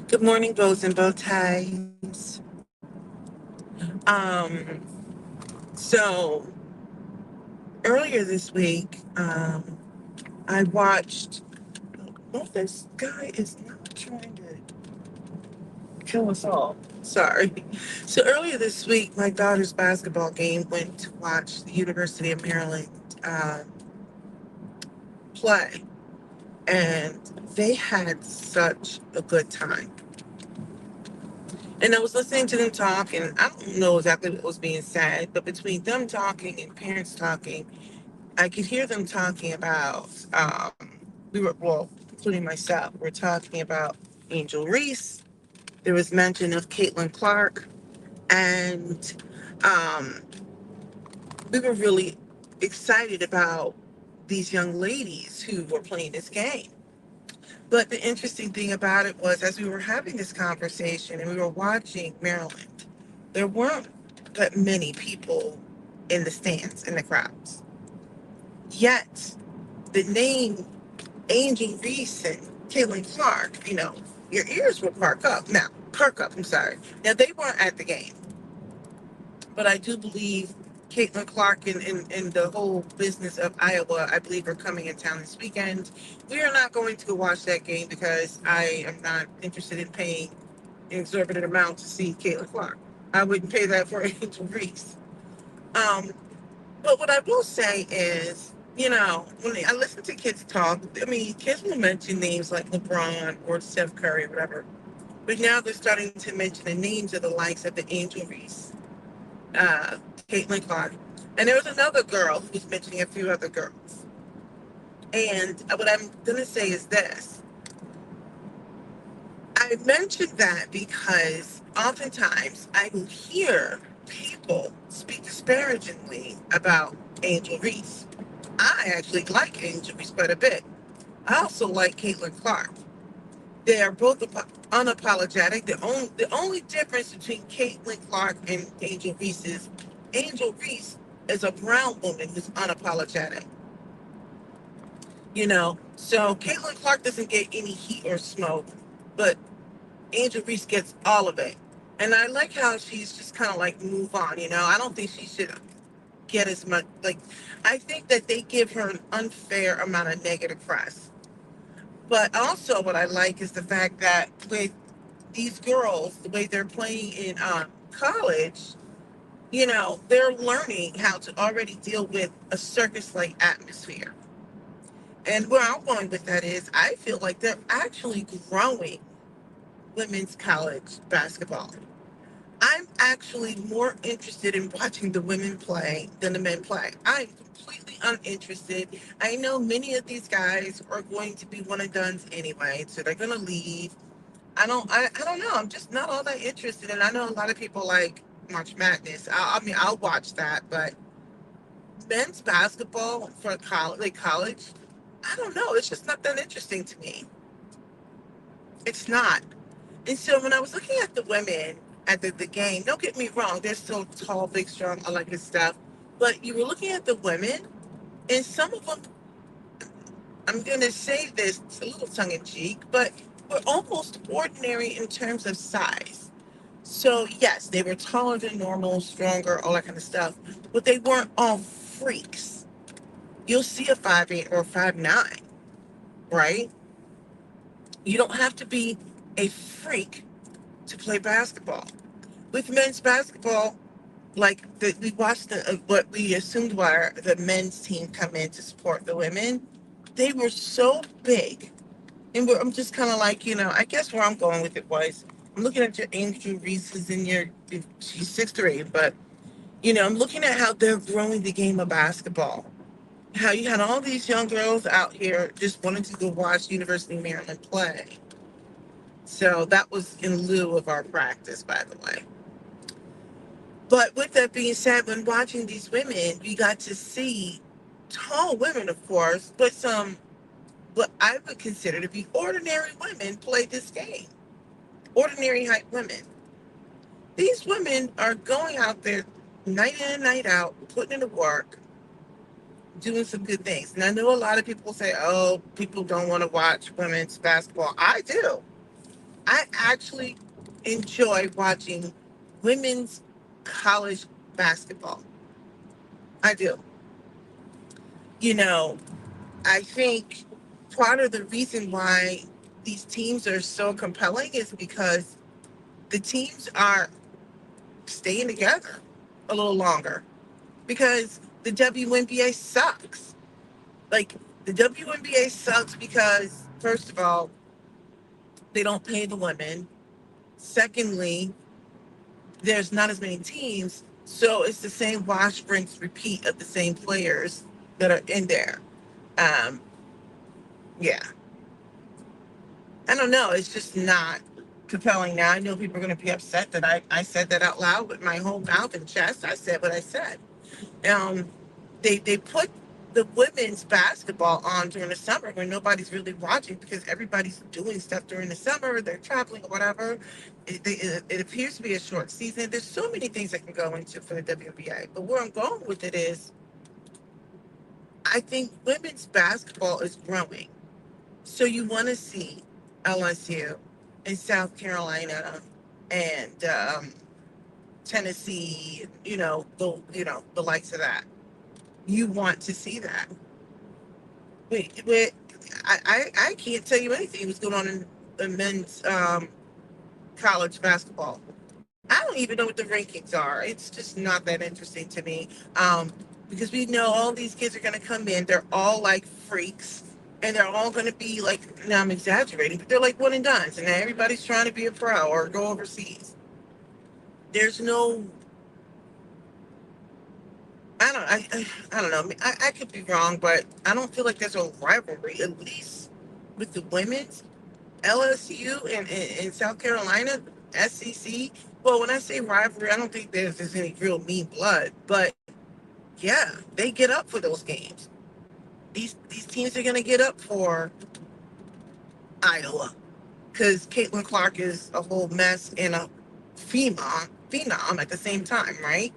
Good morning, bows and bow ties. Um, so earlier this week, I watched. Oh, this guy is not trying to kill us all. Sorry. So earlier this week, my daughter's basketball game went to watch the University of Maryland uh, play, and they had such a good time. And I was listening to them talk, and I don't know exactly what was being said, but between them talking and parents talking, I could hear them talking about, including myself, we're talking about Angel Reese. There was mention of Caitlin Clark, and um, we were really excited about these young ladies who were playing this game. But the interesting thing about it was, as we were having this conversation and we were watching Maryland, there weren't that many people in the stands, in the crowds. Yet, the name Angel Reese and Caitlin Clark, your ears will perk up, I'm sorry. Now, they weren't at the game, but I do believe Caitlin Clark and the whole business of Iowa, I believe, are coming in town this weekend. We are not going to go watch that game because I am not interested in paying an exorbitant amount to see Caitlin Clark. I wouldn't pay that for Angel Reese. Um, but what I will say is, when I listen to kids talk, I mean, kids will mention names like LeBron or Steph Curry or whatever. But now they're starting to mention the names of the likes of the Angel Reese, Caitlin Clark. And there was another girl who was mentioning a few other girls. And what I'm going to say is this. I mentioned that because oftentimes I will hear people speak disparagingly about Angel Reese. I actually like Angel Reese quite a bit. I also like Caitlin Clark. They are both unapologetic. The only difference between Caitlin Clark and Angel Reese is Angel Reese is a brown woman who's unapologetic. So Caitlin Clark doesn't get any heat or smoke, but Angel Reese gets all of it. And I like how she's just kind of like move on. I don't think she should get as much. Like, I think that they give her an unfair amount of negative press. But also, what I like is the fact that with these girls, the way they're playing in college, they're learning how to already deal with a circus like atmosphere. And where I'm going with that is, I feel like they're actually growing women's college basketball. I'm actually more interested in watching the women play than the men play. I'm completely uninterested. I know many of these guys are going to be one and dones anyway, so they're gonna leave. I don't know. I'm just not all that interested. And I know a lot of people like March Madness. I mean, I'll watch that, but men's basketball for college, I don't know. It's just not that interesting to me. It's not. And so when I was looking at the women at the game, don't get me wrong, they're still tall, big, strong, all that good stuff. But you were looking at the women, and some of them, I'm going to say this, it's a little tongue in cheek, but were almost ordinary in terms of size. So, yes, they were taller than normal, stronger, all that kind of stuff, but they weren't all freaks. You'll see a 5'8" or a 5'9", right? You don't have to be a freak to play basketball. With men's basketball, we watched what we assumed were the men's team come in to support the women. They were so big, and I'm just kind of like, I guess where I'm going with it was, I'm looking at your Angel Reese's and she's 6'3", but I'm looking at how they're growing the game of basketball. How you had all these young girls out here just wanting to go watch University of Maryland play. So that was in lieu of our practice, by the way. But with that being said, when watching these women, you got to see tall women, of course, but some what I would consider to be ordinary women play this game. Ordinary height women. These women are going out there night in and night out, putting in the work, doing some good things. And I know a lot of people say, oh, people don't want to watch women's basketball. I do. I actually enjoy watching women's college basketball. I do. You know, I think part of the reason why these teams are so compelling is because the teams are staying together a little longer because the WNBA sucks. Like, the WNBA sucks because, first of all, they don't pay the women. Secondly, there's not as many teams, so it's the same wash, rinse, repeat of the same players that are in there. Um, yeah, I don't know. It's just not compelling. Now I know people are going to be upset that I said that out loud with my whole mouth and chest. I said what I said. Um, they put the women's basketball on during the summer when nobody's really watching because everybody's doing stuff during the summer. They're traveling or whatever. It appears to be a short season. There's so many things that can go into for the WNBA. But where I'm going with it is, I think women's basketball is growing. So you want to see LSU and South Carolina and Tennessee, the likes of that. You want to see that. Wait, I can't tell you anything what's going on in men's college basketball. I don't even know what the rankings are. It's just not that interesting to me. Because we know all these kids are going to come in. They're all like freaks. And they're all going to be like, now I'm exaggerating, but they're like one and dones. And everybody's trying to be a pro or go overseas. There's no, I don't know. I could be wrong, but I don't feel like there's a rivalry, at least with the women's. LSU and South Carolina, SEC. Well, when I say rivalry, I don't think there's any real mean blood, but yeah, they get up for those games. These teams are gonna get up for Iowa because Caitlin Clark is a whole mess and a phenom at the same time, right?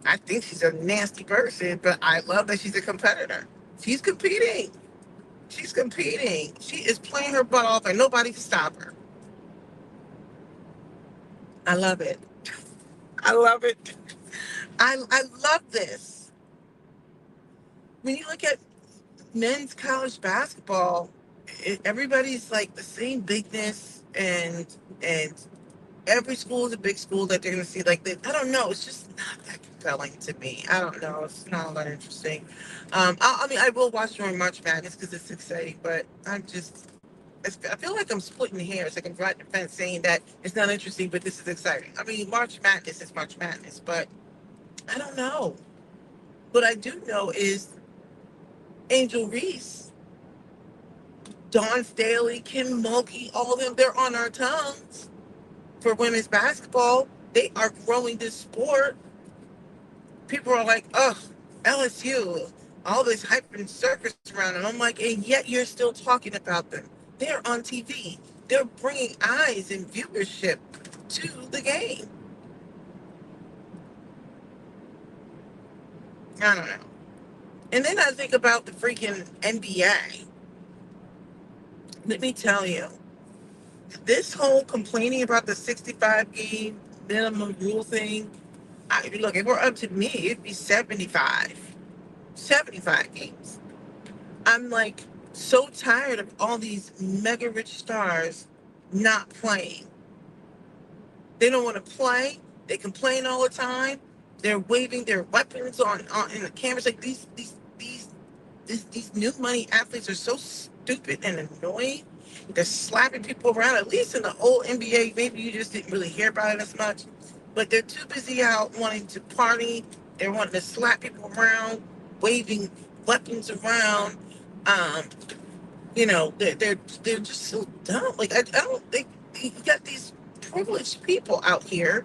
I think she's a nasty person, but I love that she's a competitor. She's competing. She's competing. She is playing her butt off, and nobody can stop her. I love it. I love it. I love this. When you look at men's college basketball, everybody's like the same bigness, and every school is a big school that they're going to see. Like, I don't know. It's just not that compelling to me. I don't know. It's not all that interesting. I mean, I will watch during March Madness because it's exciting, but I feel like I'm splitting hairs. Like I'm right in the fence saying that it's not interesting, but this is exciting. I mean, March Madness is March Madness, but I don't know. What I do know is Angel Reese, Dawn Staley, Kim Mulkey, all of them, they're on our tongues for women's basketball. They are growing this sport. People are like, oh, LSU, all this hype and circus around it. I'm like, and yet you're still talking about them. They're on TV. They're bringing eyes and viewership to the game. I don't know. And then I think about the freaking NBA. Let me tell you, this whole complaining about the 65 game minimum rule thing, look, if we're up to me, it'd be 75. 75 games. I'm like so tired of all these mega rich stars not playing. They don't want to play. They complain all the time. They're waving their weapons on in the cameras. Like these new money athletes are so stupid and annoying. They're slapping people around. At least in the old NBA, maybe you just didn't really hear about it as much. But they're too busy out wanting to party. They're wanting to slap people around, waving weapons around. Um, they're just so dumb. Like I don't think you got these privileged people out here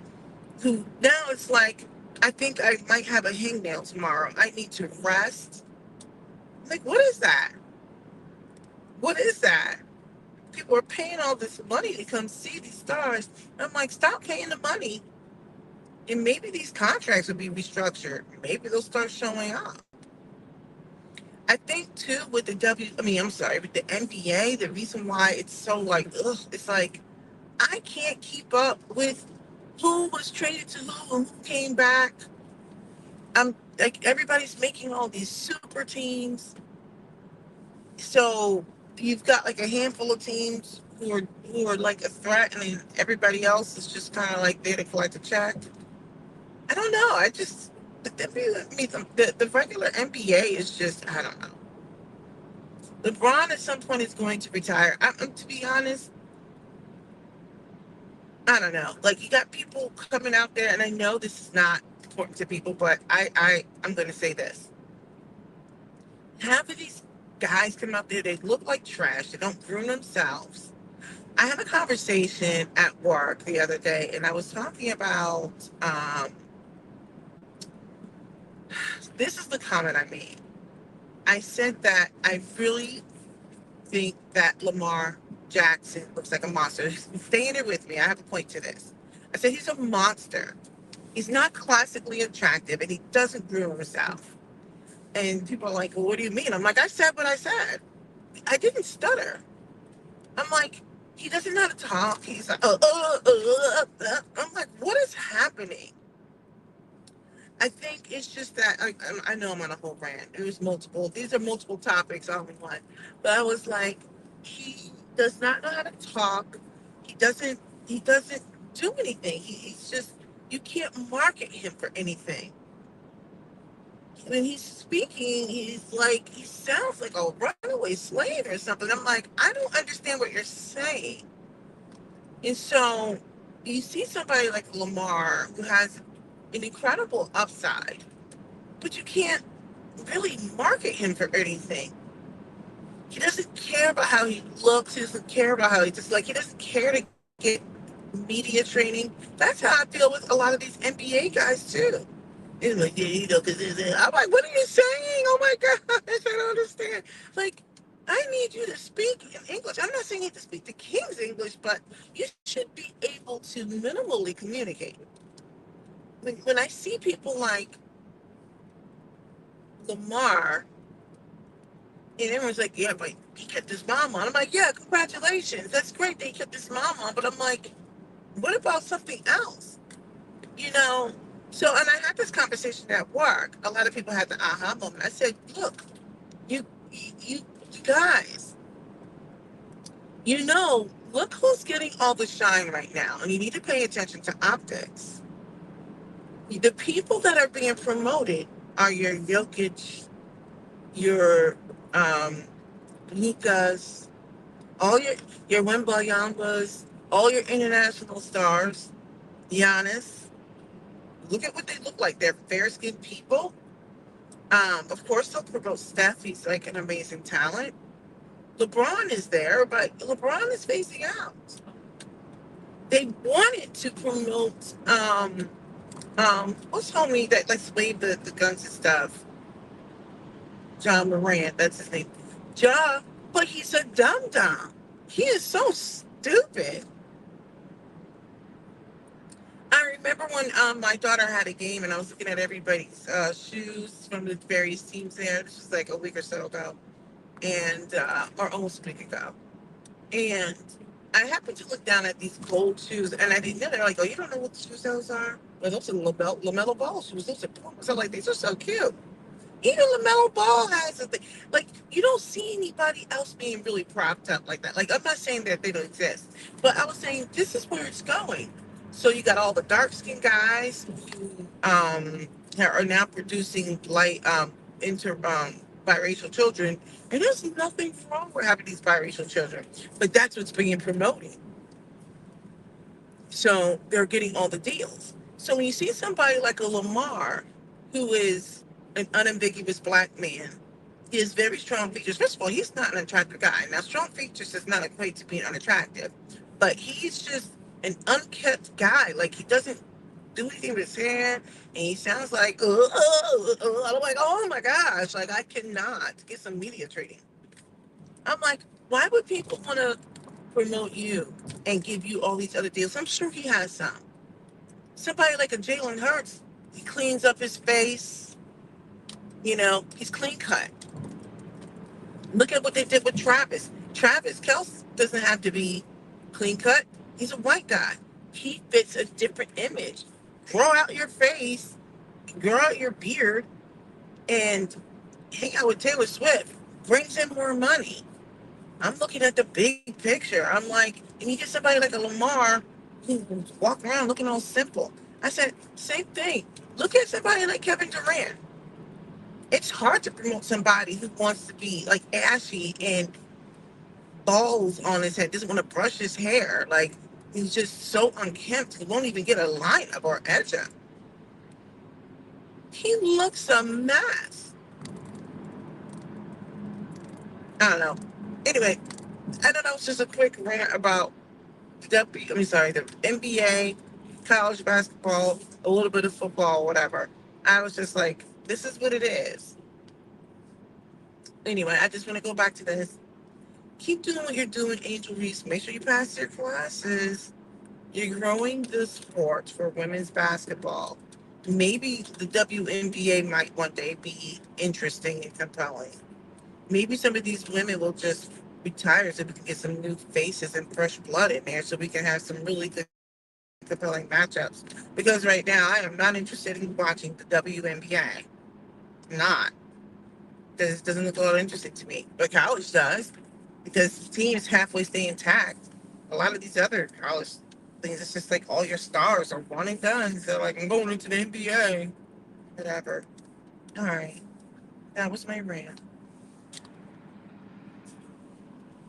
who now it's like I think I might have a hangnail tomorrow. I need to rest. Like, what is that? What is that? People are paying all this money to come see these stars. I'm like, stop paying the money. And maybe these contracts will be restructured. Maybe they'll start showing up. I think too with the I'm sorry, with the NBA, the reason why it's so like, ugh, it's like I can't keep up with who was traded to who and who came back. I'm like everybody's making all these super teams. So you've got like a handful of teams who are like a threat, and then everybody else is just kind of like there to collect a check. I don't know. I just the regular NBA is just I don't know. LeBron at some point is going to retire. To be honest, I don't know. Like you got people coming out there, and I know this is not important to people, but I'm going to say this: half of these guys come out there, they look like trash. They don't groom themselves. I had a conversation at work the other day, and I was talking about this is the comment I made. I said that I really think that Lamar Jackson looks like a monster. Stay in it with me. I have a point to this. I said he's a monster. He's not classically attractive, and he doesn't groom himself. And people are like, well, what do you mean? I'm like, I said what I said. I didn't stutter. I'm like, he doesn't know how to talk. He's like, I'm like, what is happening? I think it's just that I know I'm on a whole rant. It was multiple. These are multiple topics all in one. But I was like, he does not know how to talk. He doesn't. He doesn't do anything. He's just. You can't market him for anything. When he's speaking, he's like he sounds like a runaway slave or something. I'm like, I don't understand what you're saying. And so you see somebody like Lamar who has an incredible upside, but you can't really market him for anything. He doesn't care about how he looks. He doesn't care about how he just like he doesn't care to get media training. That's how I feel with a lot of these NBA guys too. It's like, yeah, because I'm like, what are you saying? Oh my gosh, I don't understand. Like, I need you to speak in English. I'm not saying you have to speak the King's English, but you should be able to minimally communicate. When I see people like Lamar, and everyone's like, yeah, but he kept his mom on. I'm like, yeah, congratulations. That's great that he kept his mom on. But I'm like, what about something else? You know? So, and I had this conversation at work. A lot of people had the aha moment. I said, look, you, you guys, look who's getting all the shine right now. And you need to pay attention to optics. The people that are being promoted are your Jokic, your Lukas, all your Wembanyama's, all your international stars, Giannis. Look at what they look like. They're fair-skinned people. Of course, they'll promote Steph. He's like an amazing talent. LeBron is there, but LeBron is phasing out. They wanted to promote what's homie that likes to wave the guns and stuff. John Morant, that's his name. Ja, but he's a dum dum. He is so stupid. I remember when my daughter had a game and I was looking at everybody's shoes from the various teams there. This was like a week or so ago, and or almost a week ago. And I happened to look down at these gold shoes, and I didn't know. They're like, "Oh, you don't know what shoes those are? Well, those are Lamelo Ball shoes. Those are Pumas." I'm like, "These are so cute." Even LaMelo Ball has a thing. Like, you don't see anybody else being really propped up like that. Like, I'm not saying that they don't exist, but I was saying this is where it's going. So you got all the dark skinned guys who are now producing light biracial children, and there's nothing wrong with having these biracial children, but that's what's being promoted. So they're getting all the deals. So when you see somebody like a Lamar, who is an unambiguous black man, he has very strong features. First of all, he's not an attractive guy. Now, strong features does not equate to being unattractive, but he's just an unkept guy. Like he doesn't do anything with his hair, and he sounds like, I'm like, oh my gosh, like I cannot get some media training. I'm like, why would people want to promote you and give you all these other deals? I'm sure he has some. Somebody like a Jalen Hurts, he cleans up his face. He's clean cut. Look at what they did with Travis. Travis Kelce doesn't have to be clean cut. He's a white guy. He fits a different image. Grow out your face, grow out your beard, and hang out with Taylor Swift. Brings in more money. I'm looking at the big picture. I'm like, and you get somebody like a Lamar who walk around looking all simple. I said, same thing. Look at somebody like Kevin Durant. It's hard to promote somebody who wants to be like ashy and balls on his head, doesn't want to brush his hair. Like, he's just so unkempt. He won't even get a line up or edge up. He looks a mess. I don't know. Anyway, I don't know. It's just a quick rant about the NBA, college basketball, a little bit of football, whatever. I was just like, this is what it is. Anyway, I just want to go back to this. Keep doing what you're doing, Angel Reese. Make sure you pass your classes. You're growing the sport for women's basketball. Maybe the WNBA might one day be interesting and compelling. Maybe some of these women will just retire so we can get some new faces and fresh blood in there so we can have some really good compelling matchups. Because right now I am not interested in watching the WNBA. Not. This doesn't look all interesting to me. But college does. Because the teams halfway stay intact. A lot of these other college things, it's just like all your stars are one and done. So like I'm going into the NBA. Whatever. All right. That was my rant.